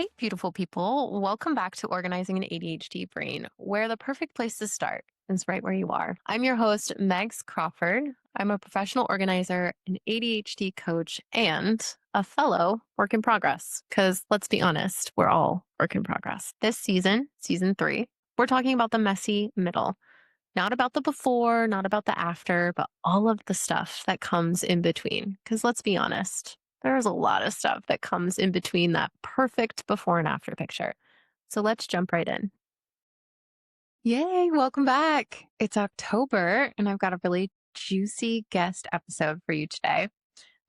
Hey, beautiful people. Welcome back to Organizing an ADHD Brain, where the perfect place to start is right where you are. I'm your host, Megs Crawford. I'm a professional organizer, an ADHD coach, and a fellow work in progress. Because let's be honest, we're all work in progress. This season, season 3, we're talking about the messy middle. Not about the before, not about the after, but all of the stuff that comes in between. Because let's be honest, there's a lot of stuff that comes in between that perfect before and after picture. So let's jump right in. Yay, welcome back. It's October, and I've got a really juicy guest episode for you today.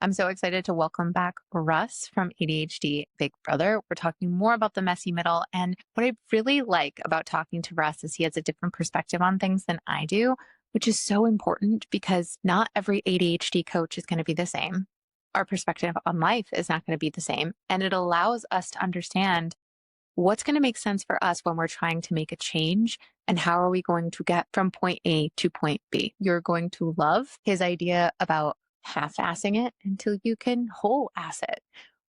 I'm so excited to welcome back Russ from ADHD Big Brother. We're talking more about the messy middle. And what I really like about talking to Russ is he has a different perspective on things than I do, which is so important because not every ADHD coach is going to be the same. Our perspective on life is not going to be the same. And it allows us to understand what's going to make sense for us when we're trying to make a change and how are we going to get from point A to point B. You're going to love his idea about half-assing it until you can whole-ass it.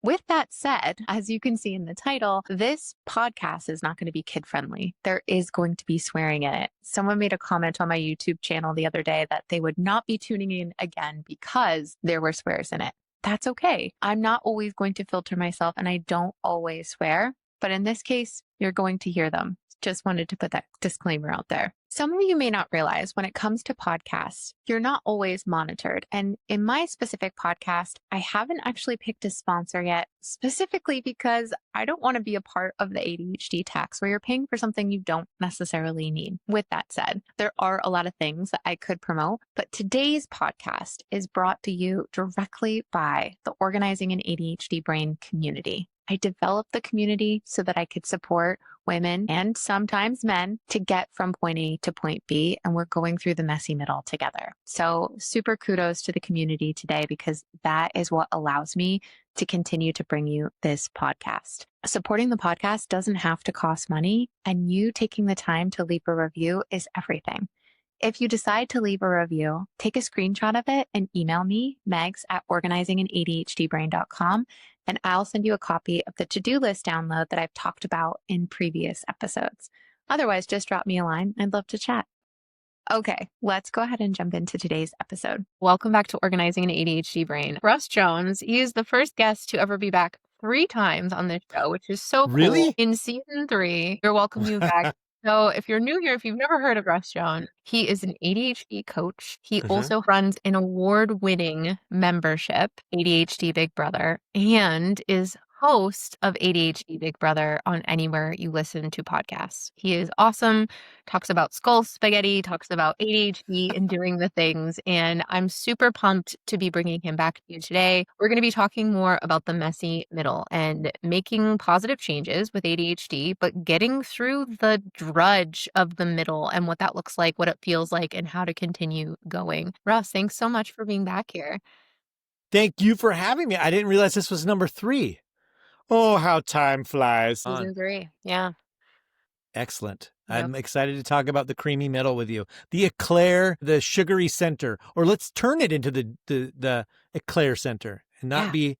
With that said, as you can see in the title, this podcast is not going to be kid-friendly. There is going to be swearing in it. Someone made a comment on my YouTube channel the other day that they would not be tuning in again because there were swears in it. That's okay. I'm not always going to filter myself and I don't always swear, but in this case, you're going to hear them. Just wanted to put that disclaimer out there. Some of you may not realize when it comes to podcasts, you're not always monitored. And in my specific podcast, I haven't actually picked a sponsor yet, specifically because I don't want to be a part of the ADHD tax where you're paying for something you don't necessarily need. With that said, there are a lot of things that I could promote, but today's podcast is brought to you directly by the Organizing an ADHD Brain community. I developed the community so that I could support women and sometimes men to get from point A to point B. And we're going through the messy middle together. So super kudos to the community today because that is what allows me to continue to bring you this podcast. Supporting the podcast doesn't have to cost money, and you taking the time to leave a review is everything. If you decide to leave a review, take a screenshot of it and email me, megs@organizinganadhdbrain.com, and I'll send you a copy of the to-do list download that I've talked about in previous episodes. Otherwise, just drop me a line. I'd love to chat. Okay, let's go ahead and jump into today's episode. Welcome back to Organizing an ADHD Brain. Russ Jones, he is the first guest to ever be back 3 times on this show, which is so cool. Really? In season 3, we're welcoming you back. So if you're new here, if you've never heard of Russ Jones, he is an ADHD coach. He also runs an award-winning membership, ADHD Big Brother, and is host of ADHD Big Brother on anywhere you listen to podcasts. He is awesome, talks about skull spaghetti, talks about ADHD and doing the things. And I'm super pumped to be bringing him back to you today. We're going to be talking more about the messy middle and making positive changes with ADHD, but getting through the drudge of the middle and what that looks like, what it feels like, and how to continue going. Russ, thanks so much for being back here. Thank you for having me. I didn't realize this was number 3. Oh, how time flies. Season 3, yeah. Excellent. Yep. I'm excited to talk about the creamy middle with you. The eclair, the sugary center, or let's turn it into the eclair center and not be,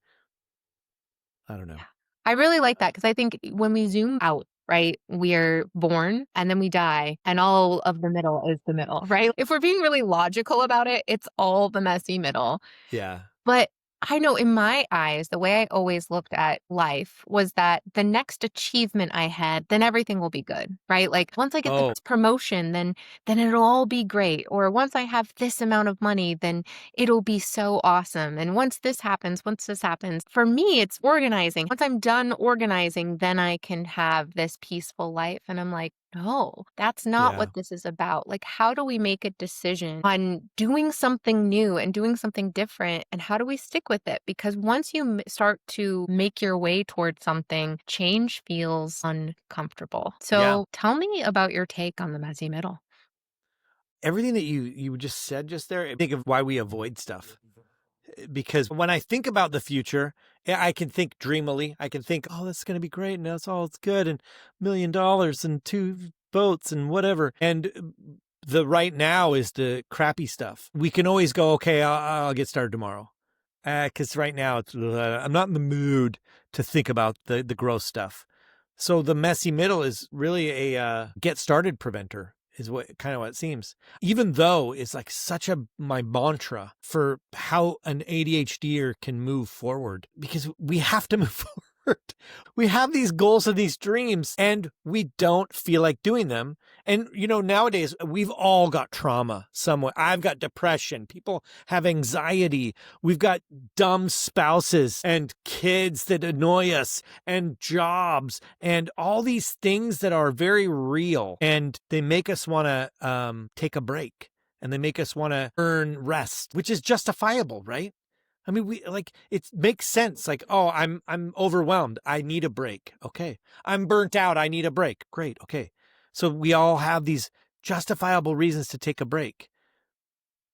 I don't know. I really like that because I think when we zoom out, right, we're born and then we die and all of the middle is the middle, right? If we're being really logical about it, it's all the messy middle. Yeah. But I know in my eyes, the way I always looked at life was that the next achievement I had, then everything will be good, right? Like once I get this promotion, then it'll all be great. Or once I have this amount of money, then it'll be so awesome. And once this happens, for me, it's organizing. Once I'm done organizing, then I can have this peaceful life. And I'm like, no, that's not what this is about. Like, how do we make a decision on doing something new and doing something different? And how do we stick with it? Because once you start to make your way towards something, change feels uncomfortable. So tell me about your take on the messy middle. Everything that you just said just there, I think of why we avoid stuff. Because when I think about the future, I can think dreamily. I can think, oh, that's going to be great. And that's all it's good. And $1 million and 2 boats and whatever. And the right now is the crappy stuff. We can always go, okay, I'll get started tomorrow. Because right now I'm not in the mood to think about the gross stuff. So the messy middle is really a get started preventer is what it seems. Even though it's like my mantra for how an ADHDer can move forward, because we have to move forward. We have these goals and these dreams and we don't feel like doing them. And, nowadays we've all got trauma somewhere. I've got depression. People have anxiety. We've got dumb spouses and kids that annoy us and jobs and all these things that are very real. And they make us want to take a break and they make us want to earn rest, which is justifiable, right? I mean, it makes sense. Like, oh, I'm overwhelmed. I need a break. Okay. I'm burnt out. I need a break. Great. Okay. So we all have these justifiable reasons to take a break.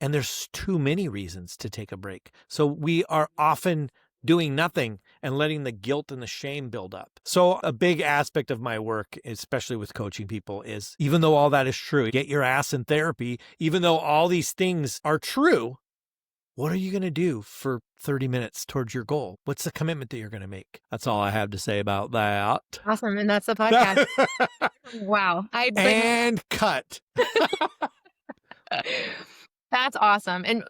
And there's too many reasons to take a break. So we are often doing nothing and letting the guilt and the shame build up. So a big aspect of my work, especially with coaching people, is even though all that is true, get your ass in therapy, even though all these things are true, what are you going to do for 30 minutes towards your goal? What's the commitment that you're going to make? That's all I have to say about that. Awesome. And that's the podcast. Wow. And cut. That's awesome. And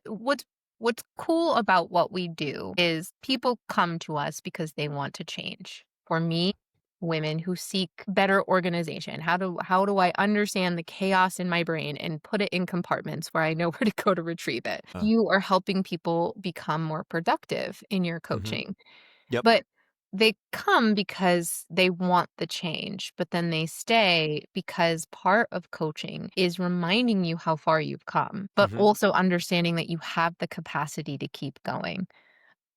what's cool about what we do is people come to us because they want to change. For me, women who seek better organization. How do I understand the chaos in my brain and put it in compartments where I know where to go to retrieve it? You are helping people become more productive in your coaching. Yep. But they come because they want the change, but then they stay because part of coaching is reminding you how far you've come, but also understanding that you have the capacity to keep going.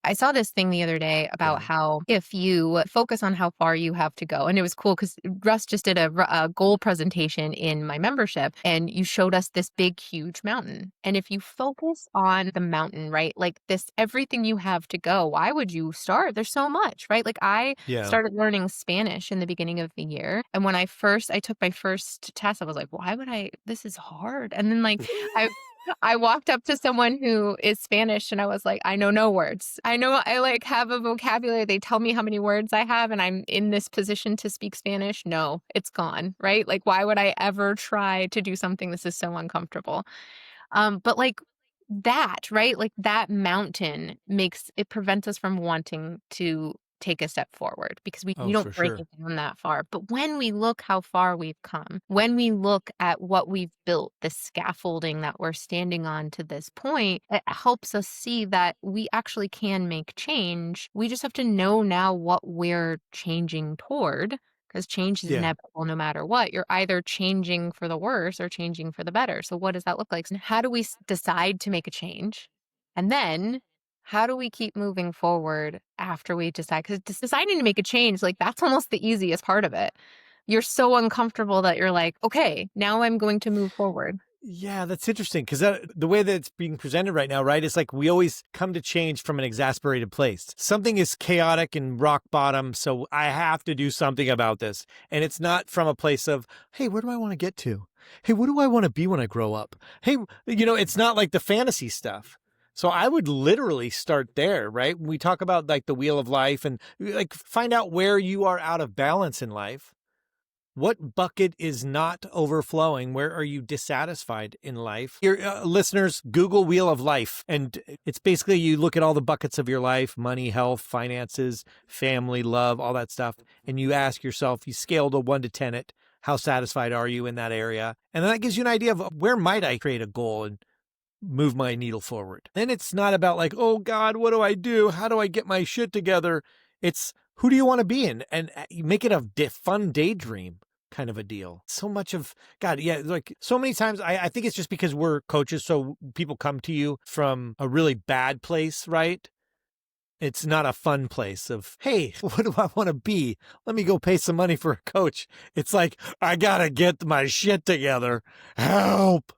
I saw this thing the other day about how if you focus on how far you have to go, and it was cool because Russ just did a goal presentation in my membership and you showed us this big, huge mountain. And if you focus on the mountain, right, like this, everything you have to go, why would you start? There's so much, right? Like I started learning Spanish in the beginning of the year. And when I took my first test, I was like, this is hard. And then I walked up to someone who is Spanish and I was like, I know no words. I have a vocabulary. They tell me how many words I have and I'm in this position to speak Spanish. No, it's gone, right? Like, why would I ever try to do something this is so uncomfortable? But like that, right? Like that mountain prevents us from wanting to take a step forward because we don't break it down that far. But when we look how far we've come, when we look at what we've built, the scaffolding that we're standing on to this point, it helps us see that we actually can make change. We just have to know now what we're changing toward, because change is inevitable no matter what. You're either changing for the worse or changing for the better. So what does that look like? And how do we decide to make a change? And then how do we keep moving forward after we decide? Because deciding to make a change, like that's almost the easiest part of it. You're so uncomfortable that you're like, okay, now I'm going to move forward. Yeah, that's interesting because the way that it's being presented right now, right, is like we always come to change from an exasperated place. Something is chaotic and rock bottom, so I have to do something about this. And it's not from a place of, hey, where do I want to get to? Hey, what do I want to be when I grow up? Hey, it's not like the fantasy stuff. So I would literally start there, right? When we talk about like the wheel of life and like find out where you are out of balance in life. What bucket is not overflowing? Where are you dissatisfied in life? Your listeners, Google Wheel of Life. And it's basically you look at all the buckets of your life, money, health, finances, family, love, all that stuff. And you ask yourself, you scale to 1 to 10 it. How satisfied are you in that area? And then that gives you an idea of where might I create a goal and move my needle forward. Then it's not about like, oh God, what do I do? How do I get my shit together? It's who do you want to be in? And you make it a fun daydream kind of a deal. So much of God, yeah, like so many times I think it's just because we're coaches, so people come to you from a really bad place, right? It's not a fun place of, hey, what do I want to be? Let me go pay some money for a coach. It's like, I gotta get my shit together. Help.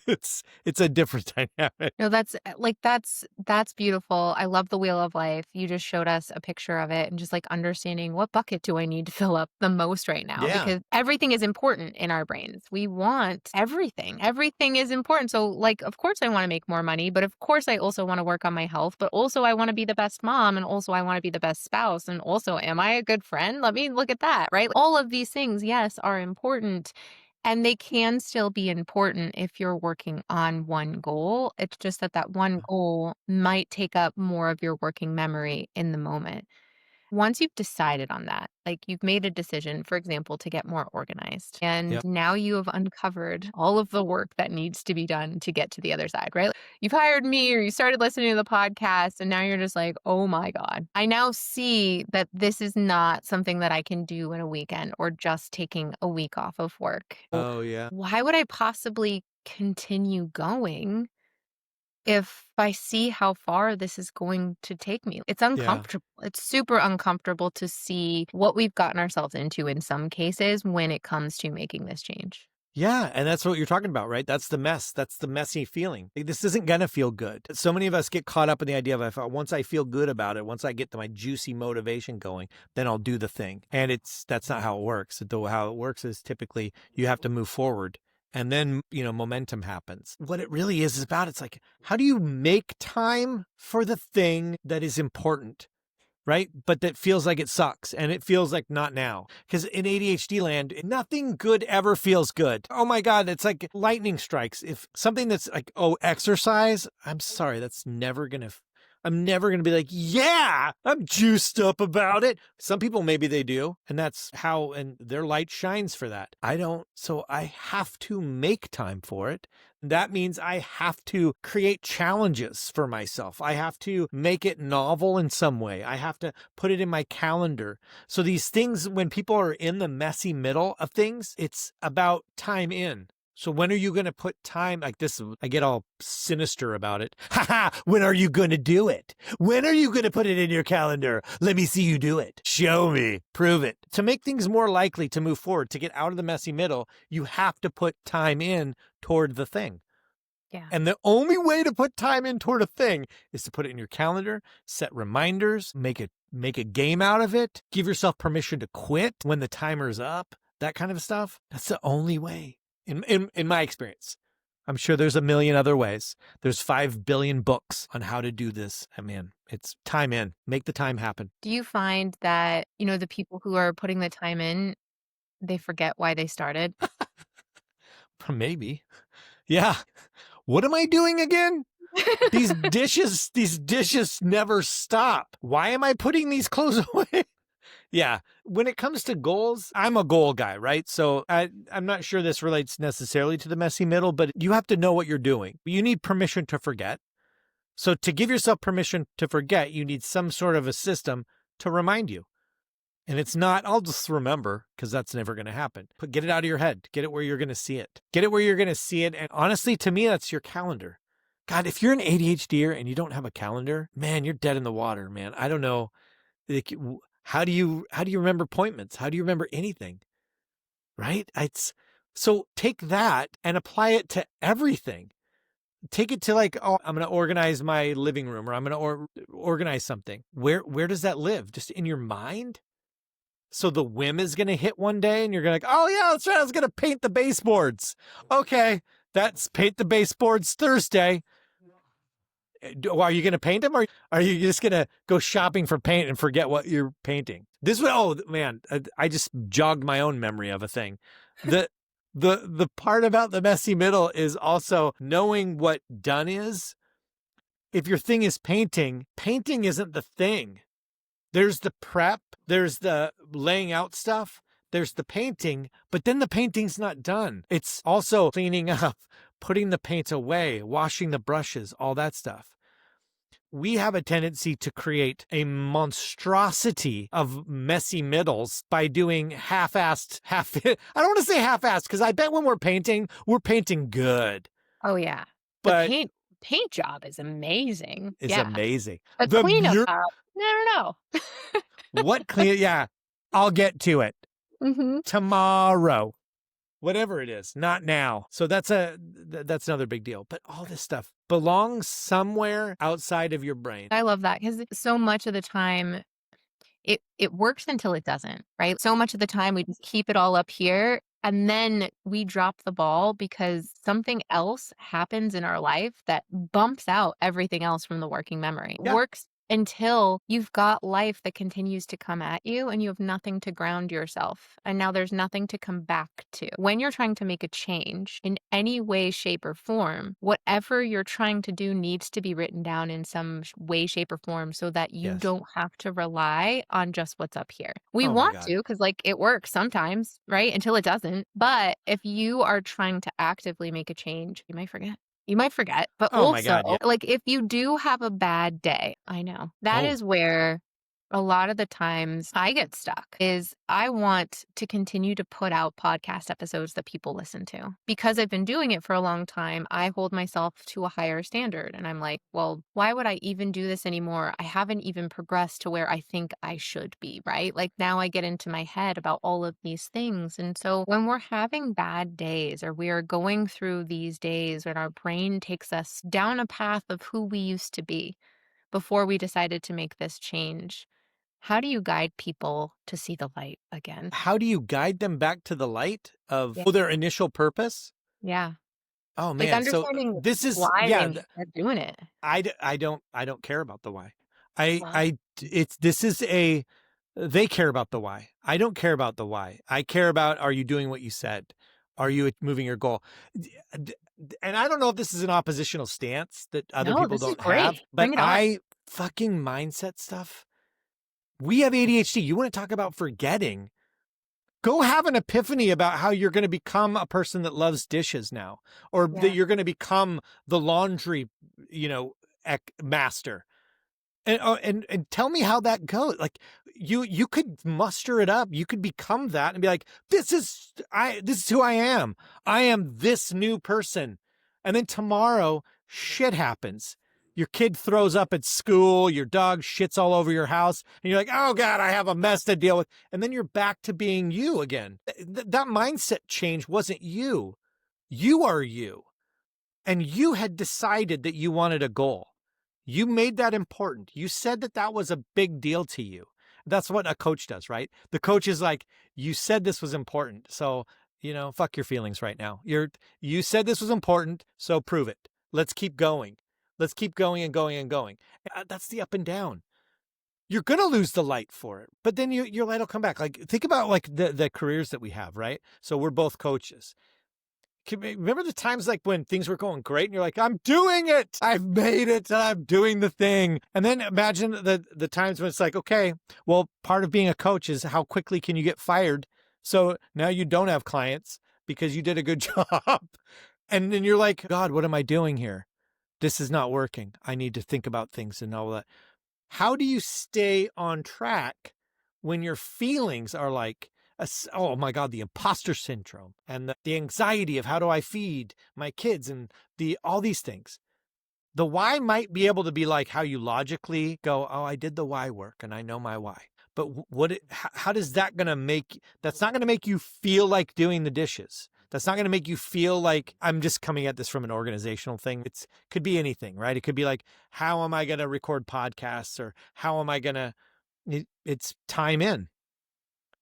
It's a different dynamic. No, that's beautiful. I love the wheel of life. You just showed us a picture of it and just like understanding what bucket do I need to fill up the most right now Yeah. because everything is important in our brains. We want everything. Everything is important. So like of course I want to make more money, but of course I also want to work on my health, but also I want to be the best mom and also I want to be the best spouse and also am I a good friend? Let me look at that, right? All of these things, yes, are important. And they can still be important if you're working on one goal. It's just that that one goal might take up more of your working memory in the moment. Once you've decided on that, like you've made a decision, for example, to get more organized, and Yep. now you have uncovered all of the work that needs to be done to get to the other side, right? You've hired me or you started listening to the podcast, and now you're just like, oh my God, I now see that this is not something that I can do in a weekend or just taking a week off of work. Oh, yeah. Why would I possibly continue going if I see how far this is going to take me? It's Yeah. uncomfortable. It's super uncomfortable to see what we've gotten ourselves into in some cases when it comes to making this change. Yeah, and that's what you're talking about, right? That's the mess. That's the messy feeling. Like, this isn't gonna feel good. So many of us get caught up in the idea of if once I feel good about it, once I get to my juicy motivation going, then I'll do the thing. And that's not how it works. Though how it works is typically you have to move forward and then, momentum happens. What it really is about, it's like, how do you make time for the thing that is important? Right? But that feels like it sucks and it feels like not now. Because in ADHD land, nothing good ever feels good. Oh my God, it's like lightning strikes. If something that's like, oh, exercise, I'm sorry, I'm never going to be like, yeah, I'm juiced up about it. Some people, maybe they do. And that's how, and their light shines for that. I don't. So I have to make time for it. That means I have to create challenges for myself. I have to make it novel in some way. I have to put it in my calendar. So these things, when people are in the messy middle of things, it's about time in. So when are you going to put time like this? I get all sinister about it. Ha ha! When are you going to do it? When are you going to put it in your calendar? Let me see you do it. Show me. Prove it. To make things more likely to move forward, to get out of the messy middle, you have to put time in toward the thing. Yeah. And the only way to put time in toward a thing is to put it in your calendar, set reminders, make a game out of it, give yourself permission to quit when the timer's up, that kind of stuff. That's the only way. In my experience. I'm sure there's a million other ways. There's 5 billion books on how to do this. I mean, it's time in. Make the time happen. Do you find that, the people who are putting the time in, they forget why they started? Maybe. Yeah. What am I doing again? These dishes never stop. Why am I putting these clothes away? Yeah. When it comes to goals, I'm a goal guy, right? So I'm not sure this relates necessarily to the messy middle, but you have to know what you're doing. You need permission to forget. So to give yourself permission to forget, you need some sort of a system to remind you. And it's not, I'll just remember, because that's never going to happen. But get it out of your head. Get it where you're going to see it. Get it where you're going to see it. And honestly, to me, that's your calendar. God, if you're an ADHDer and you don't have a calendar, man, you're dead in the water, man. I don't know. Like, how do you remember appointments? How do you remember anything? Right? So take that and apply it to everything. Take it to like, oh, I'm going to organize my living room, or I'm going to organize something. Where does that live? Just in your mind? So the whim is going to hit one day and you're going to oh yeah, that's right. I was going to paint the baseboards. Okay. That's paint the baseboards Thursday. Are you going to paint them, or are you just going to go shopping for paint and forget what you're painting? Oh man, I just jogged my own memory of a thing. The part about the messy middle is also knowing what done is. If your thing is painting isn't the thing. There's the prep, there's the laying out stuff, there's the painting, but then the painting's not done. It's also cleaning up, putting the paint away, washing the brushes, all that stuff. We have a tendency to create a monstrosity of messy middles by doing half-assed, I don't want to say half-assed, because I bet when we're painting good. Oh yeah. But The paint job is amazing. it's Yeah. amazing. The cleanup job, never know. What clean? Yeah, I'll get to it Mm-hmm. tomorrow. whatever it is, not now. So that's another big deal. But all this stuff belongs somewhere outside of your brain. I love that because so much of the time it works until it doesn't, right? So much of the time we just keep it all up here and then we drop the ball because something else happens in our life that bumps out everything else from the working memory. Yeah. Works until you've got life that continues to come at you and you have nothing to ground yourself. And now there's nothing to come back to. When you're trying to make a change in any way, shape, or form, whatever you're trying to do needs to be written down in some way, shape, or form so that you Yes. don't have to rely on just what's up here. We Oh my want God. to because, like, it works sometimes, right? Until it doesn't. But if you are trying to actively make a change, you might forget. You might forget, but Oh my God, yeah. like, if you do have a bad day, I know, that Oh. is where a lot of the times I get stuck is I want to continue to put out podcast episodes that people listen to. Because I've been doing it for a long time, I hold myself to a higher standard. And I'm like, well, why would I even do this anymore? I haven't even progressed to where I think I should be, right? Like now I get into my head about all of these things. And so when we're having bad days or we are going through these days when our brain takes us down a path of who we used to be before we decided to make this change, how do you guide people to see the light again? How do you guide them back to the light of Yeah. their initial purpose? Yeah. Oh Like man. So understanding this is, why yeah, they're doing it. I don't care about the why. Wow. They care about the why. I don't care about the why. I care about, are you doing what you said? Are you moving your goal? And I don't know if this is an oppositional stance that other No, people this is don't have, great. but Bring it on. fucking mindset stuff. We have ADHD. You want to talk about forgetting? Go have an epiphany about how you're going to become a person that loves dishes now, or that Yeah. you're going to become the laundry, master. And tell me how that goes. Like you could muster it up. You could become that and be like, this is who I am. I am this new person. And then tomorrow shit happens. Your kid throws up at school, your dog shits all over your house, and you're like, oh God, I have a mess to deal with. And then you're back to being you again. That mindset change wasn't you. You are you. And you had decided that you wanted a goal. You made that important. You said that that was a big deal to you. That's what a coach does, right? The coach is like, you said this was important. So, fuck your feelings right now. You said this was important, so prove it. Let's keep going. Let's keep going and going and going. That's the up and down. You're going to lose the light for it, but then your light will come back. Like, think about like the careers that we have, right? So we're both coaches. Remember the times like when things were going great and you're like, I'm doing it. I've made it. And I'm doing the thing. And then imagine the times when it's like, okay, well, part of being a coach is how quickly can you get fired? So now you don't have clients because you did a good job. And then you're like, God, what am I doing here? This is not working. I need to think about things and all that. How do you stay on track when your feelings are like, oh my God, the imposter syndrome and the anxiety of how do I feed my kids and all these things? The why might be able to be like how you logically go, oh, I did the why work and I know my why. But how does that that's not going to make you feel like doing the dishes. That's not going to make you feel like, I'm just coming at this from an organizational thing. Could be anything, right? It could be like, how am I going to record podcasts, or how am I going to, it's time in.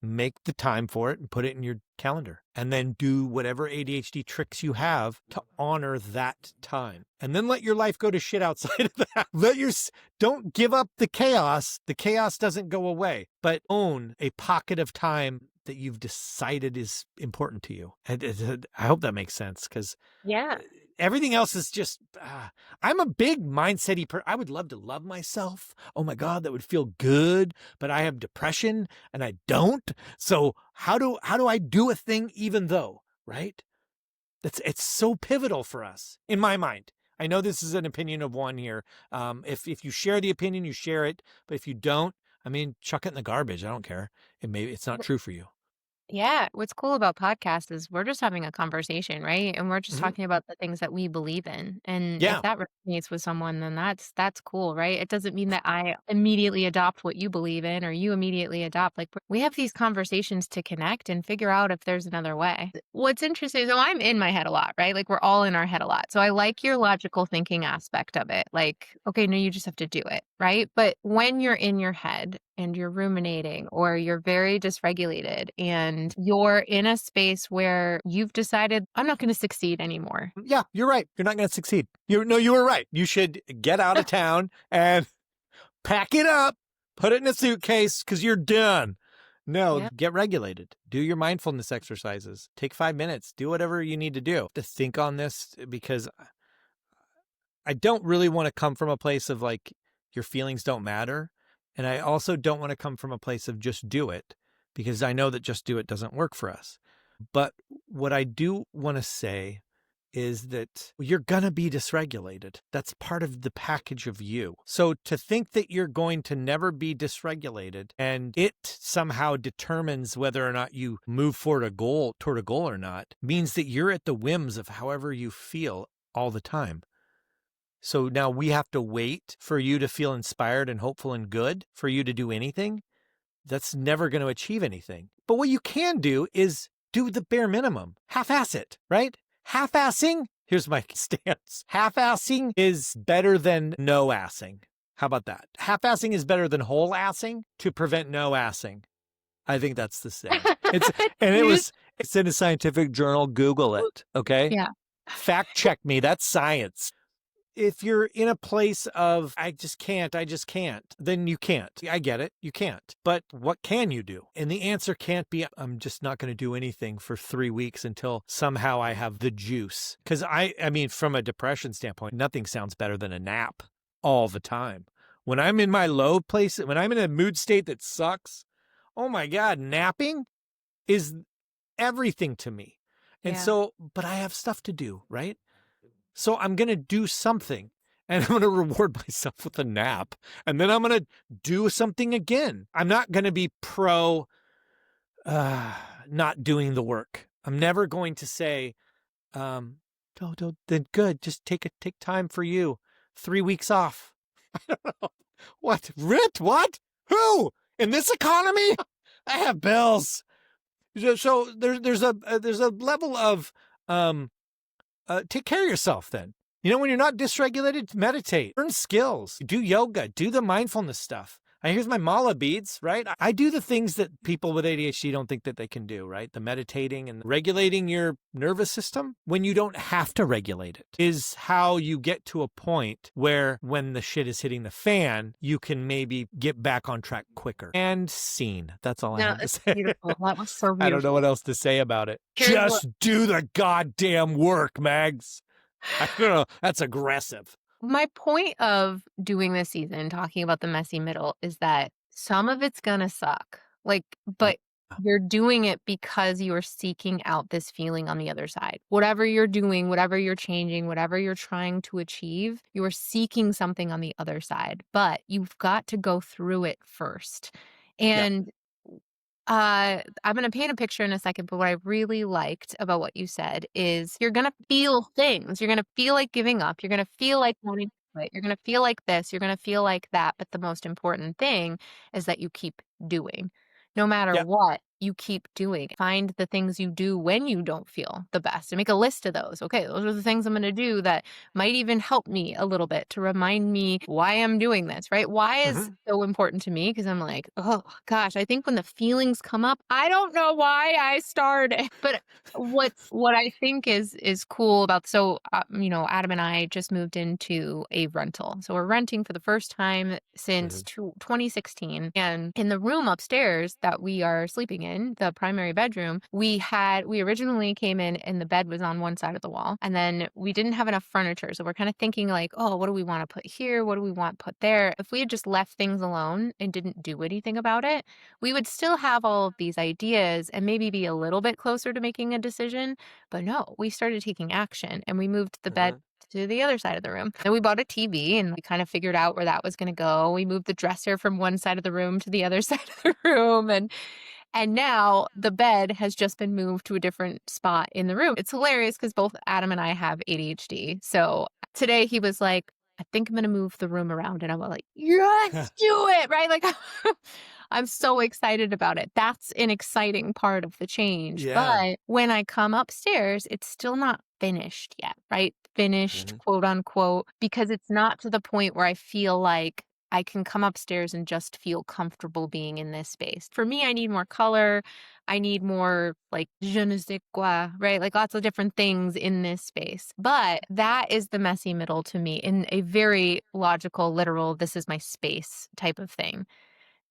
Make the time for it and put it in your calendar, and then do whatever ADHD tricks you have to honor that time. And then let your life go to shit outside of that. Don't give up the chaos. The chaos doesn't go away, but own a pocket of time that you've decided is important to you. And I hope that makes sense, because Yeah. everything else is just, I'm a big mindset-y I would love to love myself. Oh my God, that would feel good. But I have depression and I don't. So how do I do a thing even though, right? It's so pivotal for us in my mind. I know this is an opinion of one here. If you share the opinion, you share it. But if you don't, I mean, chuck it in the garbage. I don't care. It's not true for you. Yeah, what's cool about podcasts is we're just having a conversation, right? And we're just Mhm. talking about the things that we believe in. And if Yeah. that resonates with someone, then that's cool, right? It doesn't mean that I immediately adopt what you believe in or you immediately adopt. Like we have these conversations to connect and figure out if there's another way. What's interesting, so I'm in my head a lot, right? Like we're all in our head a lot. So I like your logical thinking aspect of it. Like, okay, no, you just have to do it, right? But when you're in your head and you're ruminating or you're very dysregulated and you're in a space where you've decided, I'm not going to succeed anymore. Yeah, you're right. You're not going to succeed. You were right. You should get out of town and pack it up, put it in a suitcase because you're done. No, Yeah. get regulated. Do your mindfulness exercises. Take 5 minutes. Do whatever you need to do to think on this because I don't really want to come from a place of like your feelings don't matter. And I also don't want to come from a place of just do it because I know that just do it doesn't work for us. But what I do want to say is that you're going to be dysregulated. That's part of the package of you. So to think that you're going to never be dysregulated and it somehow determines whether or not you move toward a goal or not means that you're at the whims of however you feel all the time. So now we have to wait for you to feel inspired and hopeful and good for you to do anything. That's never going to achieve anything. But what you can do is do the bare minimum. Half-ass it, right? Half-assing, here's my stance. Half-assing is better than no-assing. How about that? Half-assing is better than whole-assing to prevent no-assing. I think that's the saying. It's in a scientific journal. Google it, okay? Yeah. Fact check me. That's science. If you're in a place of, I just can't, then you can't. I get it. You can't. But what can you do? And the answer can't be, I'm just not going to do anything for 3 weeks until somehow I have the juice. Because I mean, from a depression standpoint, nothing sounds better than a nap all the time. When I'm in my low place, when I'm in a mood state that sucks, oh my God, napping is everything to me. And Yeah. so, but I have stuff to do, right? So I'm going to do something and I'm going to reward myself with a nap. And then I'm going to do something again. I'm not going to be pro not doing the work. I'm never going to say, then good. Just take time for you. 3 weeks off. I don't know. What? Rit? What? Who? In this economy? I have bills. So there's a level of take care of yourself then. When you're not dysregulated, meditate, learn skills, do yoga, do the mindfulness stuff. Here's my mala beads, right? I do the things that people with ADHD don't think that they can do, right? The meditating and regulating your nervous system when you don't have to regulate it is how you get to a point where when the shit is hitting the fan, you can maybe get back on track quicker. And scene. That's all I No, have to it's say. beautiful. That was so I don't know beautiful. what else to say about it. Here's what Just do the goddamn work, Megs. I don't know. That's aggressive. my point of doing this season, talking about the messy middle, is that some of it's gonna suck. Like, Yeah. but you're doing it because you are seeking out this feeling on the other side. Whatever you're doing, whatever you're changing, whatever you're trying to achieve, you are seeking something on the other side. But you've got to go through it first. Yeah. And I'm gonna paint a picture in a second, but what I really liked about what you said is you're gonna feel things. You're gonna feel like giving up. You're gonna feel like wanting to quit. You're gonna feel like this. You're gonna feel like that. But the most important thing is that you keep doing. No matter Yeah. what, you keep doing. Find the things you do when you don't feel the best and make a list of those. Okay, those are the things I'm gonna do that might even help me a little bit to remind me why I'm doing this, right? Why is Mm-hmm. so important to me? Because I'm like, oh gosh, I think when the feelings come up, I don't know why I started. But what I think is cool about Adam and I just moved into a rental. So we're renting for the first time since Mm-hmm. 2016. And in the room upstairs that we are sleeping in, the primary bedroom, we originally came in and the bed was on one side of the wall. And then we didn't have enough furniture. So we're kind of thinking like, oh, what do we want to put here? What do we want put there? If we had just left things alone and didn't do anything about it, we would still have all of these ideas and maybe be a little bit closer to making a decision. But no, we started taking action and we moved the bed Mm-hmm. to the other side of the room. And we bought a TV and we kind of figured out where that was going to go. We moved the dresser from one side of the room to the other side of the room. And now the bed has just been moved to a different spot in the room. It's hilarious because both Adam and I have ADHD. So today he was like, I think I'm going to move the room around. And I'm like, yes, do it. Right. Like, I'm so excited about it. That's an exciting part of the change. Yeah. But when I come upstairs, it's still not finished yet. Right. Finished, Mhm. quote unquote, because it's not to the point where I feel like I can come upstairs and just feel comfortable being in this space. For me, I need more color. I need more like je ne sais quoi, right? Like lots of different things in this space. But that is the messy middle to me in a very logical, literal, this is my space type of thing.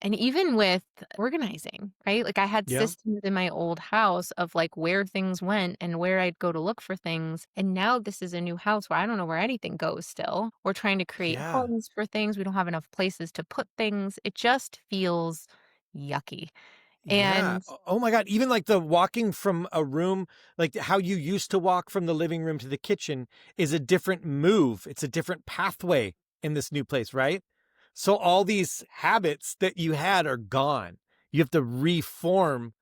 And even with organizing, right? Like I had Yeah. systems in my old house of like where things went and where I'd go to look for things. And now this is a new house where I don't know where anything goes still. We're trying to create Yeah. homes for things. We don't have enough places to put things. It just feels yucky. Yeah. And Oh my God. Even like the walking from a room, like how you used to walk from the living room to the kitchen is a different move. It's a different pathway in this new place, right? So all these habits that you had are gone. You have to reform.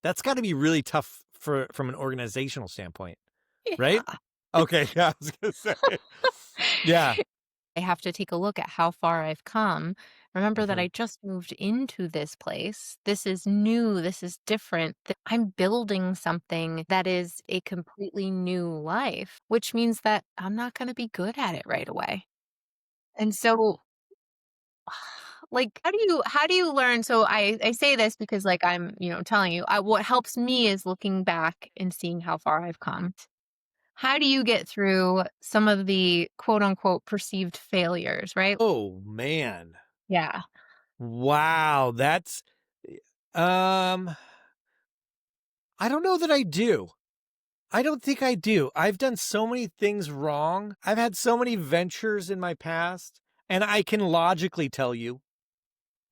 That's got to be really tough for from an organizational standpoint, right? yeah, Okay. Yeah. I was going to say, yeah. I have to take a look at how far I've come. Remember that Hmm. I just moved into this place. This is new. This is different. I'm building something that is a completely new life, which means that I'm not going to be good at it right away. And so like how do you learn so I say this because like I'm telling you what helps me is looking back and seeing how far I've come. How do you get through some of the quote unquote perceived failures, right? Oh, man. Yeah. Wow. That's, um, I don't know that I do. I don't think I do. I've done so many things wrong. I've had so many ventures in my past, and I can logically tell you,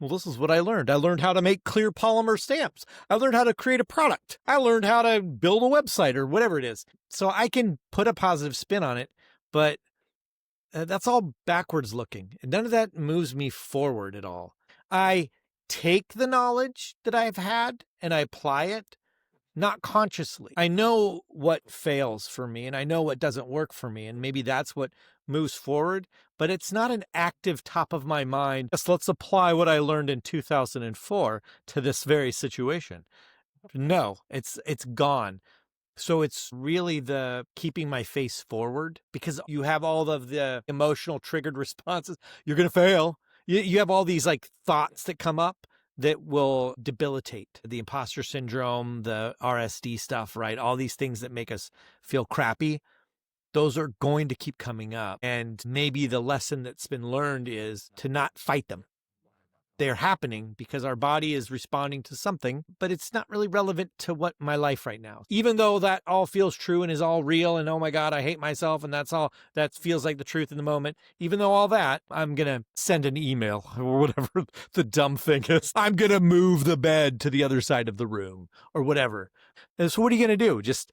well, this is what I learned. I learned how to make clear polymer stamps. I learned how to create a product. I learned how to build a website or whatever it is. So I can put a positive spin on it, but that's all backwards looking. And none of that moves me forward at all. I take the knowledge that I've had and I apply it not consciously. I know what fails for me and I know what doesn't work for me. And maybe that's what moves forward, but it's not an active top of my mind. Just let's apply what I learned in 2004 to this very situation. No, it's gone. So it's really the keeping my face forward because you have all of the emotional triggered responses. You're going to fail. You have all these like thoughts that come up that will debilitate the imposter syndrome, the RSD stuff, right? All these things that make us feel crappy. Those are going to keep coming up. And maybe the lesson that's been learned is to not fight them. They're happening because our body is responding to something, but it's not really relevant to what my life right now. Even though that all feels true and is all real and oh my God, I hate myself and that's all that feels like the truth in the moment. Even though all that, I'm going to send an email or whatever the dumb thing is. I'm going to move the bed to the other side of the room or whatever. And so what are you going to do? Just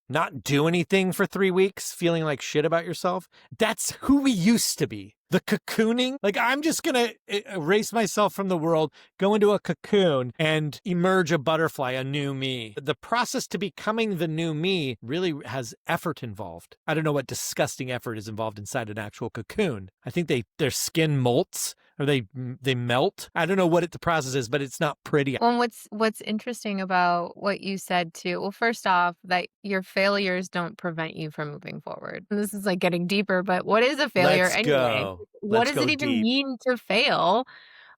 not do anything for 3 weeks, feeling like shit about yourself. That's who we used to be. The cocooning. Like, I'm just going to erase myself from the world, go into a cocoon and emerge a butterfly, a new me. The process to becoming the new me really has effort involved. I don't know what disgusting effort is involved inside an actual cocoon. I think their skin molts or they melt. I don't know what the process is, but it's not pretty. Well, and what's interesting about what you said too, well, first off, that your failures don't prevent you from moving forward. And this is like getting deeper, but what is a failure Let's anyway? go. What Let's does it go even deep. mean to fail?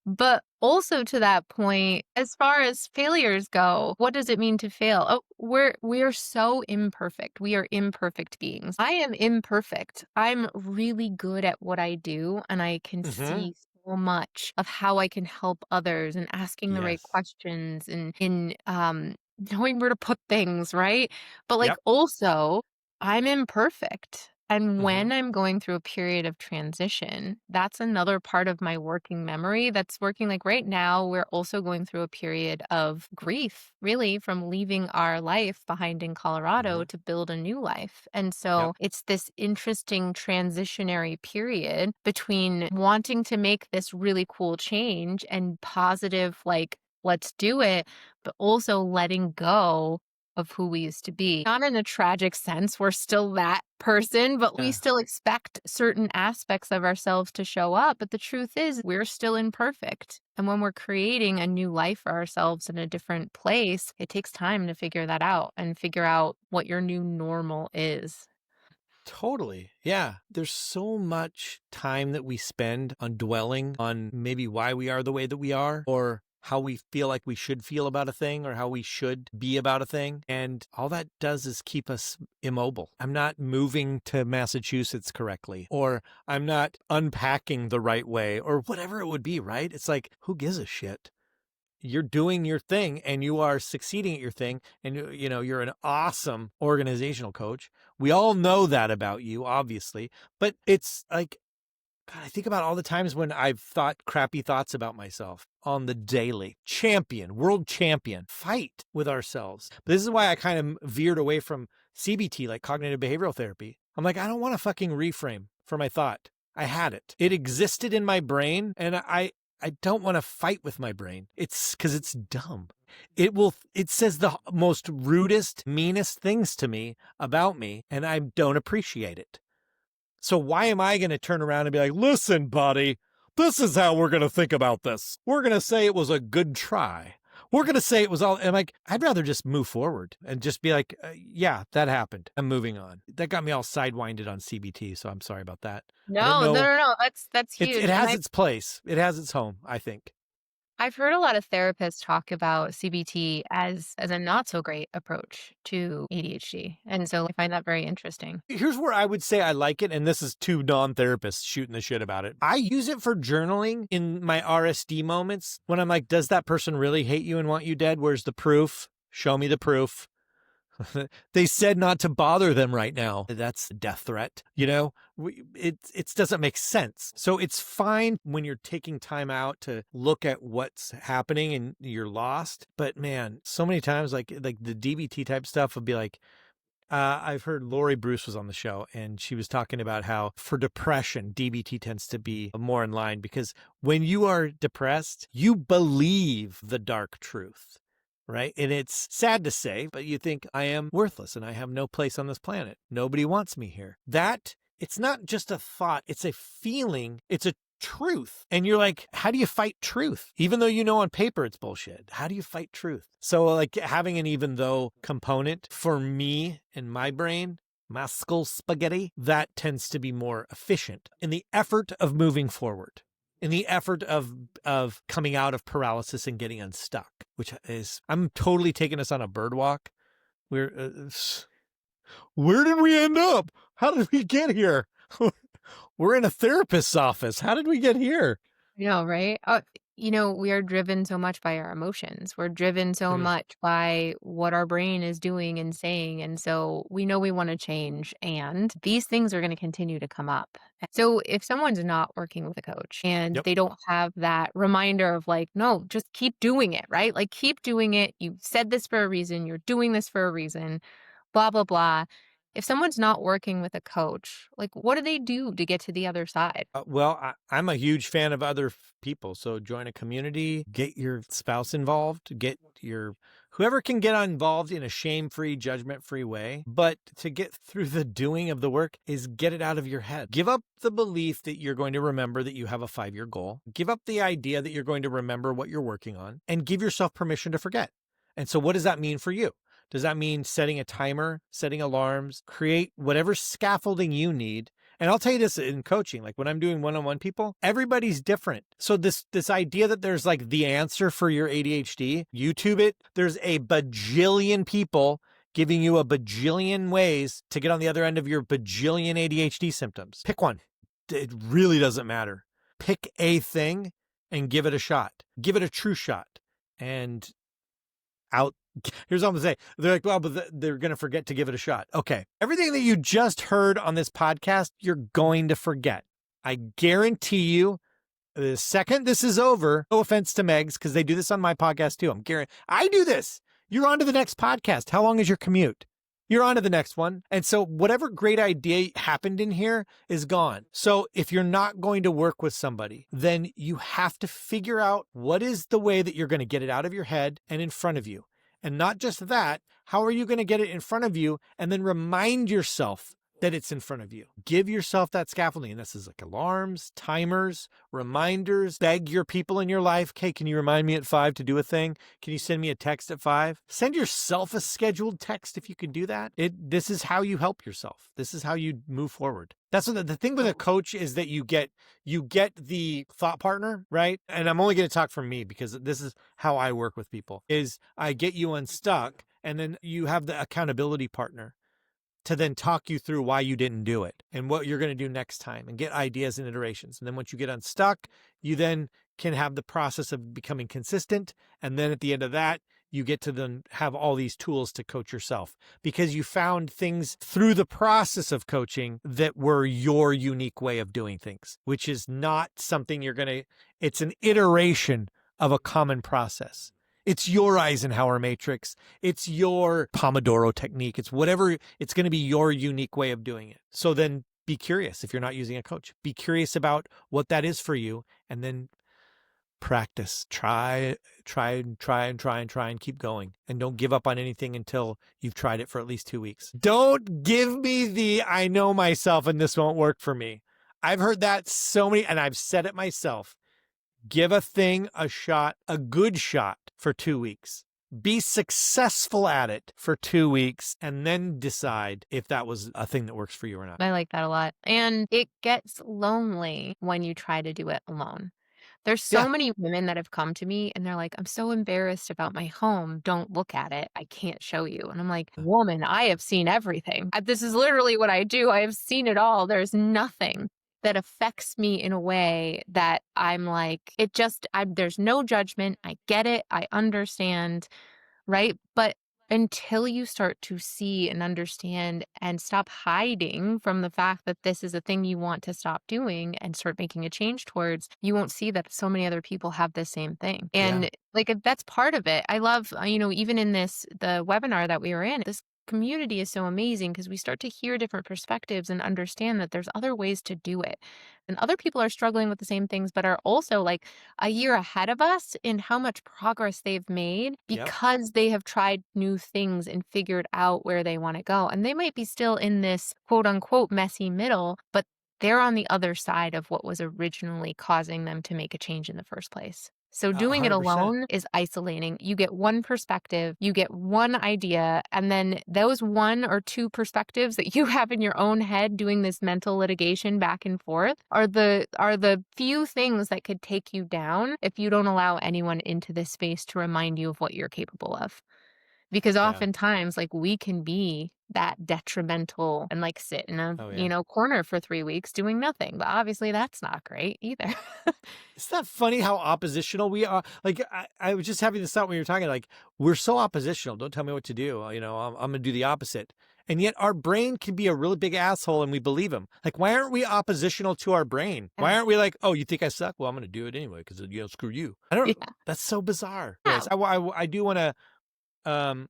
But also to that point, as far as failures go, what does it mean to fail? Oh, we're so imperfect. We are imperfect beings. I am imperfect. I'm really good at what I do, and I can Mm-hmm. see so much of how I can help others and asking the right Yes. questions and in knowing where to put things, right? But like Yep. also, I'm imperfect. And Mm-hmm. when I'm going through a period of transition, that's another part of my working memory that's working. Like right now, we're also going through a period of grief, really, from leaving our life behind in Colorado Mm-hmm. to build a new life. And Yep. so it's this interesting transitionary period between wanting to make this really cool change and positive, like, let's do it, but also letting go of who we used to be. Not in a tragic sense, we're still that person, but we Yeah. still expect certain aspects of ourselves to show up. But the truth is, we're still imperfect. And when we're creating a new life for ourselves in a different place, it takes time to figure that out and figure out what your new normal is. Totally. Yeah. There's so much time that we spend on dwelling on maybe why we are the way that we are, or how we feel like we should feel about a thing, or how we should be about a thing. And all that does is keep us immobile. I'm not moving to Massachusetts correctly, or I'm not unpacking the right way, or whatever it would be, right? It's like, who gives a shit? You're doing your thing and you are succeeding at your thing, and you're an awesome organizational coach. We all know that about you, obviously, but it's like, God, I think about all the times when I've thought crappy thoughts about myself on the daily. Champion, world champion, fight with ourselves. But this is why I kind of veered away from CBT, like cognitive behavioral therapy. I'm like, I don't want to fucking reframe for my thought. I had it. It existed in my brain, and I don't want to fight with my brain. It's because it's dumb. It says the most rudest, meanest things to me about me, and I don't appreciate it. So why am I going to turn around and be like, listen, buddy, this is how we're going to think about this. We're going to say it was a good try. We're going to say it was all, and like, I'd rather just move forward and just be like, yeah, that happened. I'm moving on. That got me all sidewinded on CBT, so I'm sorry about that. I don't No, no, know. no, no. That's It huge. And has its place. It has its home, I think. I've heard a lot of therapists talk about CBT as a not so great approach to ADHD. And so I find that very interesting. Here's where I would say I like it, and this is two non-therapists shooting the shit about it. I use it for journaling in my RSD moments when I'm like, does that person really hate you and want you dead? Where's the proof? Show me the proof. They said not to bother them right now. That's a death threat. It doesn't make sense. So it's fine when you're taking time out to look at what's happening and you're lost. But man, so many times like the DBT type stuff would be like, I've heard Lori Bruce was on the show, and she was talking about how for depression, DBT tends to be more in line, because when you are depressed, you believe the dark truth. Right. And it's sad to say, but you think I am worthless and I have no place on this planet. Nobody wants me here. It's not just a thought. It's a feeling. It's a truth. And you're like, how do you fight truth? Even though you know on paper it's bullshit. How do you fight truth? So like having an even though component for me in my brain, my skull spaghetti, that tends to be more efficient in the effort of moving forward, in the effort of coming out of paralysis and getting unstuck, which is, I'm totally taking us on a bird walk. Where did we end up? How did we get here? We're in a therapist's office. How did we get here? Right? We are driven so much by our emotions. We're driven so much by what our brain is doing and saying. And so we know we want to change. And these things are going to continue to come up. So if someone's not working with a coach and Yep. they don't have that reminder of like, no, just keep doing it, right? Like keep doing it. You said this for a reason. You're doing this for a reason, blah, blah, blah. If someone's not working with a coach, like what do they do to get to the other side? Well, I'm a huge fan of other people. So join a community, get your spouse involved, get your whoever can get involved in a shame-free, judgment-free way. But to get through the doing of the work is get it out of your head. Give up the belief that you're going to remember that you have a 5-year goal. Give up the idea that you're going to remember what you're working on, and give yourself permission to forget. And so what does that mean for you? Does that mean setting a timer, setting alarms, create whatever scaffolding you need? And I'll tell you this in coaching, like when I'm doing one-on-one people, everybody's different. So this idea that there's like the answer for your ADHD, YouTube it, there's a bajillion people giving you a bajillion ways to get on the other end of your bajillion ADHD symptoms. Pick one. It really doesn't matter. Pick a thing and give it a shot. Give it a true shot. And here's what I'm going to say. They're like, well, but they're going to forget to give it a shot. Okay. Everything that you just heard on this podcast, you're going to forget. I guarantee you, the second this is over, no offense to Megs, because they do this on my podcast too. I do this. You're on to the next podcast. How long is your commute? you're on to the next one. And so whatever great idea happened in here is gone. So if you're not going to work with somebody, then you have to figure out what is the way that you're going to get it out of your head and in front of you. And not just that, how are you going to get it in front of you and then remind yourself that it's in front of you? Give yourself that scaffolding. And this is like alarms, timers, reminders. Beg your people in your life, okay, can you remind me at 5 to do a thing? Can you send me a text at 5? Send yourself a scheduled text if you can do that. This is how you help yourself. This is how you move forward. That's what the thing with a coach is, that you get the thought partner, right? And I'm only going to talk for me because this is how I work with people, is I get you unstuck, and then you have the accountability partner to then talk you through why you didn't do it and what you're going to do next time, and get ideas and iterations. And then once you get unstuck, you then can have the process of becoming consistent. And then at the end of that, you get to then have all these tools to coach yourself, because you found things through the process of coaching that were your unique way of doing things, which is not something it's an iteration of a common process. It's your Eisenhower matrix. It's your Pomodoro technique. It's whatever. It's going to be your unique way of doing it. So then be curious if you're not using a coach. Be curious about what that is for you, and then practice. Try and keep going. And don't give up on anything until you've tried it for at least 2 weeks. Don't give me I know myself and this won't work for me. I've heard that so many, and I've said it myself. Give a thing a shot, a good shot, for 2 weeks. Be successful at it for 2 weeks, and then decide if that was a thing that works for you or not. I like that a lot. And it gets lonely when you try to do it alone. There's so many women that have come to me and they're like, I'm so embarrassed about my home. Don't look at it. I can't show you. And I'm like, woman, I have seen everything. This is literally what I do. I have seen it all. There's nothing that affects me in a way that I'm like, there's no judgment. I get it. I understand. Right. But until you start to see and understand and stop hiding from the fact that this is a thing you want to stop doing and start making a change towards, you won't see that so many other people have the same thing. And like, that's part of it. I love, even in the webinar that we were in, this community is so amazing because we start to hear different perspectives and understand that there's other ways to do it. And other people are struggling with the same things, but are also like a year ahead of us in how much progress they've made because they have tried new things and figured out where they want to go. And they might be still in this quote unquote messy middle, but they're on the other side of what was originally causing them to make a change in the first place. So doing it 100%. alone is isolating. You get one perspective, you get one idea, and then those 1 or 2 perspectives that you have in your own head doing this mental litigation back and forth are the few things that could take you down if you don't allow anyone into this space to remind you of what you're capable of. Because oftentimes, like, we can be that detrimental and like sit in a corner for 3 weeks doing nothing. But obviously that's not great either. Isn't that funny how oppositional we are? Like, I was just having this thought when you were talking, like, we're so oppositional. Don't tell me what to do. I'm going to do the opposite. And yet our brain can be a really big asshole and we believe him. Like, why aren't we oppositional to our brain? Why aren't we like, oh, you think I suck? Well, I'm going to do it anyway because, screw you. That's so bizarre. Yeah. Yes, I do want to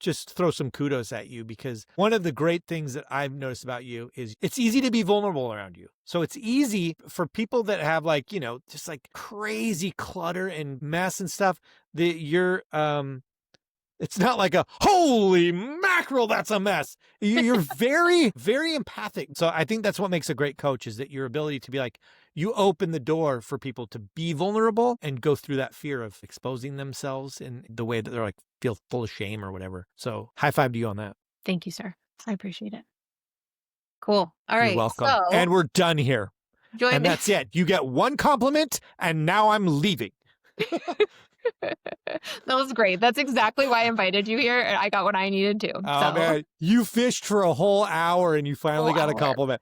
just throw some kudos at you, because one of the great things that I've noticed about you is it's easy to be vulnerable around you. So it's easy for people that have like, just like crazy clutter and mess and stuff, that it's not like a holy mackerel, that's a mess. You're very, very empathic. So I think that's what makes a great coach, is that your ability to be like, you open the door for people to be vulnerable and go through that fear of exposing themselves in the way that they're like, feel full of shame or whatever. So high five to you on that. Thank you, sir. I appreciate it. Cool. All right. You're welcome. So, and we're done here. And that's it. You get one compliment and now I'm leaving. That was great. That's exactly why I invited you here. And I got what I needed to. Oh, man. You fished for a whole hour and you finally got a compliment.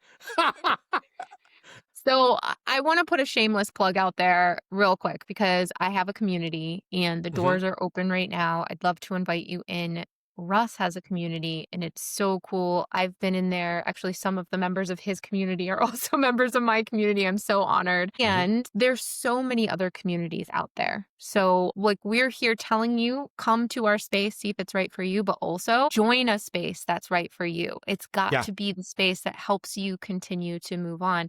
So I want to put a shameless plug out there real quick, because I have a community and the doors are open right now. I'd love to invite you in. Russ has a community and it's so cool. I've been in there. Actually, some of the members of his community are also members of my community. I'm so honored. Mhm. And there's so many other communities out there. So, like, we're here telling you, come to our space, see if it's right for you, but also join a space that's right for you. It's got Yeah. to be the space that helps you continue to move on.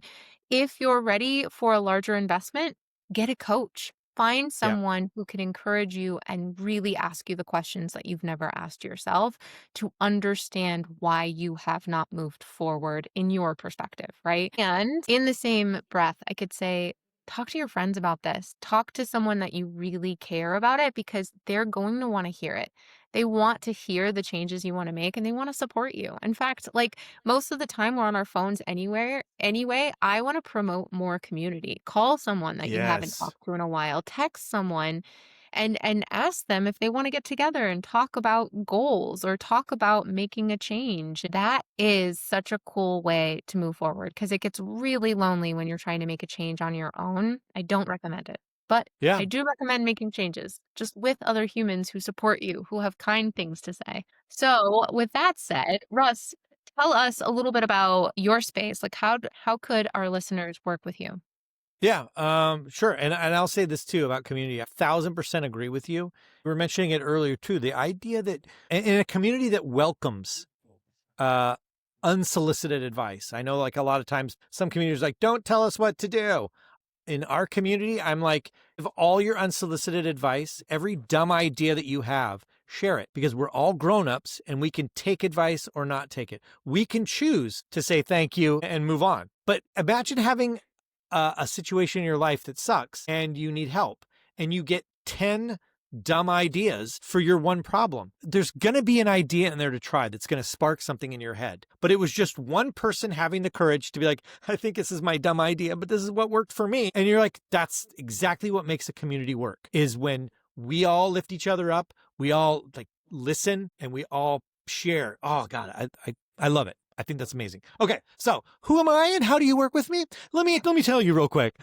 If you're ready for a larger investment, get a coach. Find Yeah. someone who can encourage you and really ask you the questions that you've never asked yourself to understand why you have not moved forward in your perspective, right? And in the same breath, I could say, talk to your friends about this. Talk to someone that you really care about it because they're going to want to hear it. They want to hear the changes you want to make and they want to support you. In fact, like most of the time we're on our phones anywhere anyway. I want to promote more community. Call someone that you haven't Yes. talked to in a while. Text someone and ask them if they want to get together and talk about goals or talk about making a change. That is such a cool way to move forward because it gets really lonely when you're trying to make a change on your own. I don't recommend it. But Yeah. I do recommend making changes just with other humans who support you, who have kind things to say. So, with that said, Russ, tell us a little bit about your space. Like how could our listeners work with you? Yeah, sure. And I'll say this too about community. 1,000% agree with you. We were mentioning it earlier too. The idea that in a community that welcomes uh, unsolicited advice. I know, like a lot of times, some communities are like, don't tell us what to do. In our community, I'm like, if all your unsolicited advice, every dumb idea that you have, share it because we're all grown-ups and we can take advice or not take it. We can choose to say thank you and move on. But imagine having a situation in your life that sucks and you need help and you get 10 dumb ideas for your one problem. There's going to be an idea in there to try that's going to spark something in your head. But it was just one person having the courage to be like, I think this is my dumb idea, but this is what worked for me. And you're like, that's exactly what makes a community work, is when we all lift each other up, we all like listen and we all share. Oh God, I love it. I think that's amazing. Okay, so who am I and how do you work with me? Let me tell you real quick.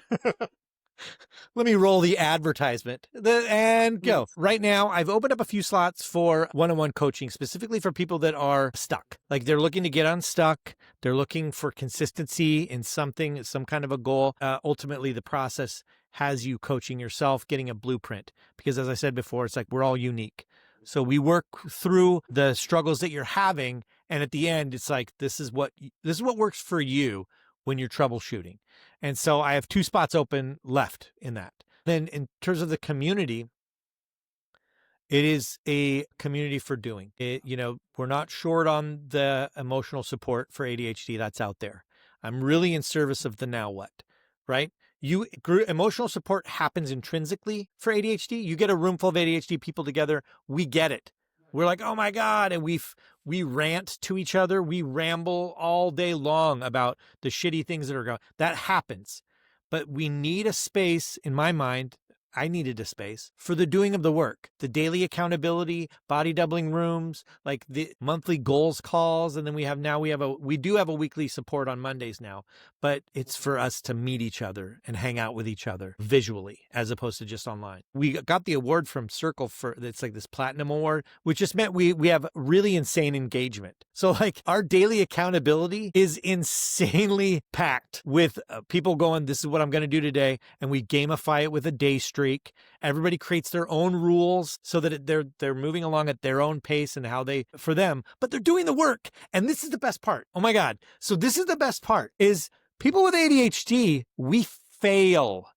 Let me roll the advertisement and go. Yes. Right now, I've opened up a few slots for one-on-one coaching, specifically for people that are stuck. Like they're looking to get unstuck. They're looking for consistency in something, some kind of a goal. Ultimately, the process has you coaching yourself, getting a blueprint. Because as I said before, it's like we're all unique. So we work through the struggles that you're having. And at the end, it's like, this is what works for you when you're troubleshooting. And so I have 2 spots open left in that. Then in terms of the community, it is a community for doing. We're not short on the emotional support for ADHD that's out there. I'm really in service of the now what, right? Emotional support happens intrinsically for ADHD. You get a room full of ADHD people together, we get it. We're like, oh my God. And we rant to each other. We ramble all day long about the shitty things that are going. That happens. But we need a space, in my mind, I needed a space for the doing of the work, the daily accountability, body doubling rooms, like the monthly goals calls. And then we do have a weekly support on Mondays now, but it's for us to meet each other and hang out with each other visually as opposed to just online. We got the award from Circle for, it's like this platinum award, which just meant we have really insane engagement. So like our daily accountability is insanely packed with people going, this is what I'm going to do today. And we gamify it with a day streak. Everybody creates their own rules so that they're moving along at their own pace and for them, but they're doing the work. And this is the best part. Oh my God. So this is the best part is people with ADHD, we fail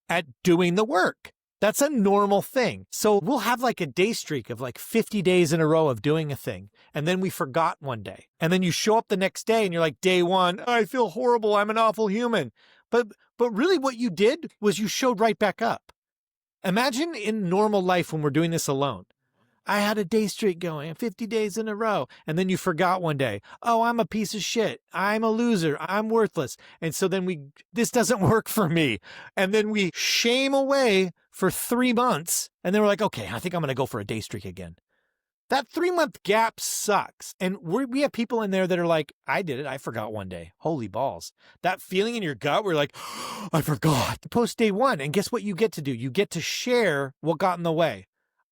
at doing the work. That's a normal thing. So we'll have like a day streak of like 50 days in a row of doing a thing. And then we forgot one day. And then you show up the next day and you're like, day one, I feel horrible. I'm an awful human. But really what you did was you showed right back up. Imagine in normal life when we're doing this alone. I had a day streak going 50 days in a row. And then you forgot one day. Oh, I'm a piece of shit. I'm a loser. I'm worthless. And so then this doesn't work for me. And then we shame away for 3 months. And then we're like, okay, I think I'm going to go for a day streak again. That 3-month gap sucks. And we have people in there that are like, I did it. I forgot one day. Holy balls. That feeling in your gut where you're like, I forgot. Post day one. And guess what you get to do? You get to share what got in the way.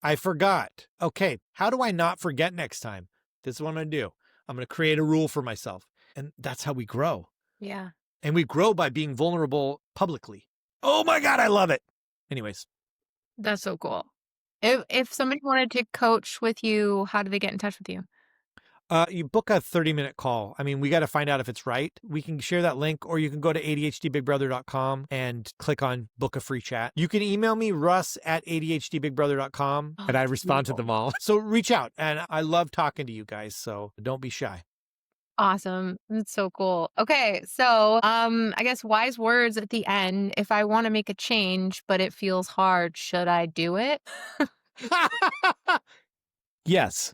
I forgot. Okay, how do I not forget next time? This is what I'm going to do. I'm going to create a rule for myself. And that's how we grow. Yeah. And we grow by being vulnerable publicly. Oh my God, I love it. Anyways, That's so cool. If somebody wanted to coach with you, how do they get in touch with you? you book a 30-minute call. I mean, we got to find out if it's right. We can share that link, or you can go to ADHDBigBrother.com and click on book a free chat. You can email me, russ@ADHDBigBrother.com, Oh, and I that's respond to beautiful. them all. So reach out. And I love talking to you guys. So don't be shy. Awesome. That's so cool. Okay, so I guess wise words at the end. If I want to make a change, but it feels hard, should I do it? Yes.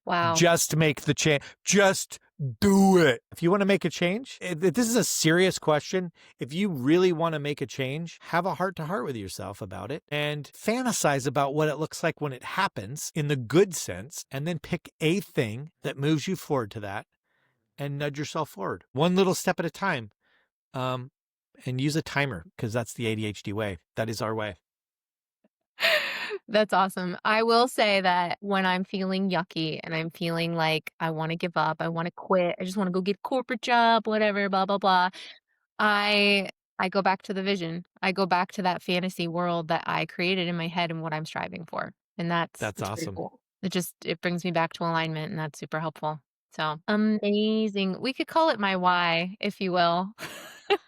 Wow. Just make the change. Just do it. If you want to make a change, if this is a serious question. If you really want to make a change, have a heart to heart with yourself about it and fantasize about what it looks like when it happens in the good sense, and then pick a thing that moves you forward to that and nudge yourself forward one little step at a time. And use a timer, because that's the ADHD way. That is our way. That's awesome. I will say that when I'm feeling yucky and I'm feeling like I want to give up, I want to quit, I just want to go get a corporate job, whatever, blah blah blah. I I go back to the vision. I go back to that fantasy world that I created in my head and what I'm striving for. And That's that's pretty awesome. cool. It brings me back to alignment and that's super helpful. So amazing. We could call it my why, if you will.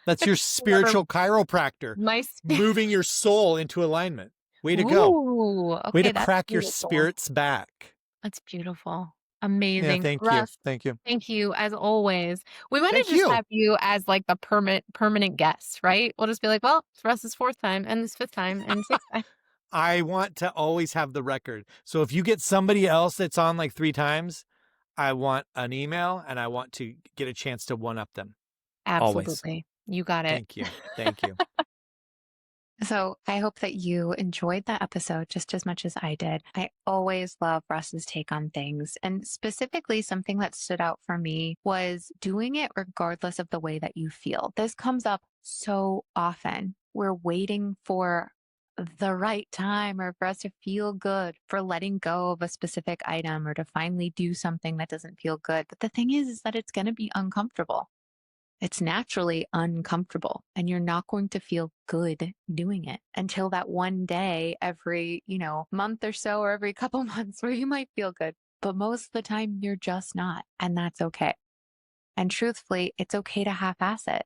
That's your Whatever spiritual chiropractor, my moving your soul into alignment. Way to go. Ooh, Way to okay, that's crack your beautiful. spirits back. That's beautiful. Yeah, Amazing. thank you. Russ, Thank you. thank you as always. We might Thank just you. have you as like the permanent guest, right? We'll just be like, well, it's Russ's fourth time and this fifth time and sixth time. I want to always have the record. So if you get somebody else that's on like 3 times, I want an email and I want to get a chance to one up them. Always. Absolutely. You got it. Thank you. Thank you. So I hope that you enjoyed that episode just as much as I did. I always love Russ's take on things. And specifically, something that stood out for me was doing it regardless of the way that you feel. This comes up so often. We're waiting for the right time or for us to feel good for letting go of a specific item or to finally do something that doesn't feel good. But the thing is that it's going to be uncomfortable. It's naturally uncomfortable and you're not going to feel good doing it until that one day every, month or so or every couple months where you might feel good. But most of the time you're just not. And that's okay. And truthfully, it's okay to half ass it.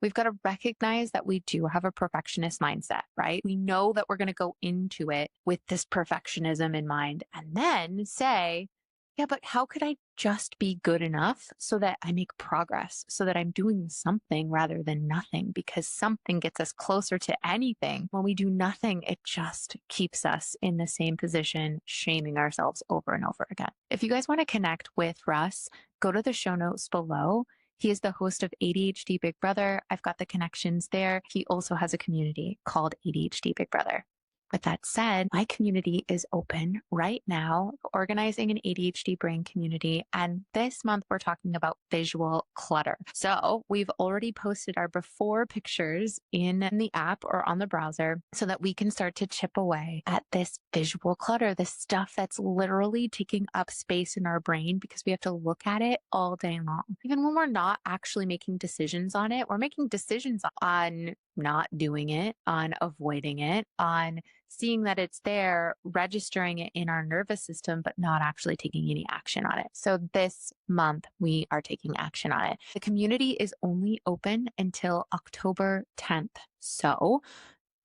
We've got to recognize that we do have a perfectionist mindset, right? We know that we're going to go into it with this perfectionism in mind and then say, yeah, but how could I just be good enough so that I make progress, so that I'm doing something rather than nothing? Because something gets us closer to anything. When we do nothing, it just keeps us in the same position, shaming ourselves over and over again. If you guys want to connect with Russ, go to the show notes below. He is the host of ADHD Big Brother. I've got the connections there. He also has a community called ADHD Big Brother. With that said, my community is open right now, organizing an ADHD brain community. And this month, we're talking about visual clutter. So we've already posted our before pictures in the app or on the browser so that we can start to chip away at this visual clutter, this stuff that's literally taking up space in our brain because we have to look at it all day long. Even when we're not actually making decisions on it, we're making decisions on not doing it, on avoiding it, on seeing that it's there, registering it in our nervous system, but not actually taking any action on it. So this month, we are taking action on it. The community is only open until October 10th. So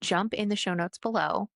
jump in the show notes below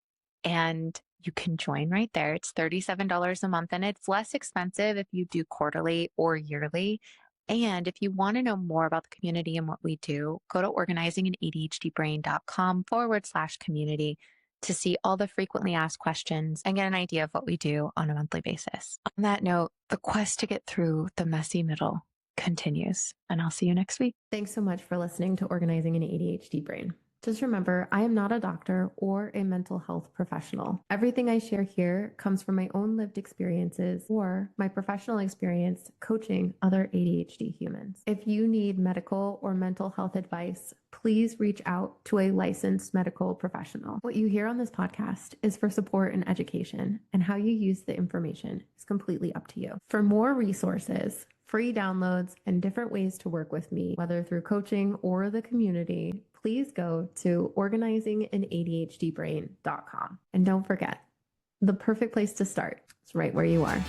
and you can join right there. It's $37 a month and it's less expensive if you do quarterly or yearly. And if you want to know more about the community and what we do, go to organizinganadhdbrain.com/community to see all the frequently asked questions and get an idea of what we do on a monthly basis. On that note, the quest to get through the messy middle continues, and I'll see you next week. Thanks so much for listening to Organizing an ADHD Brain. Just remember, I am not a doctor or a mental health professional. Everything I share here comes from my own lived experiences or my professional experience coaching other ADHD humans. If you need medical or mental health advice, please reach out to a licensed medical professional. What you hear on this podcast is for support and education, and how you use the information is completely up to you. For more resources, free downloads, and different ways to work with me, whether through coaching or the community, please go to organizinganadhdbrain.com. And don't forget, the perfect place to start is right where you are.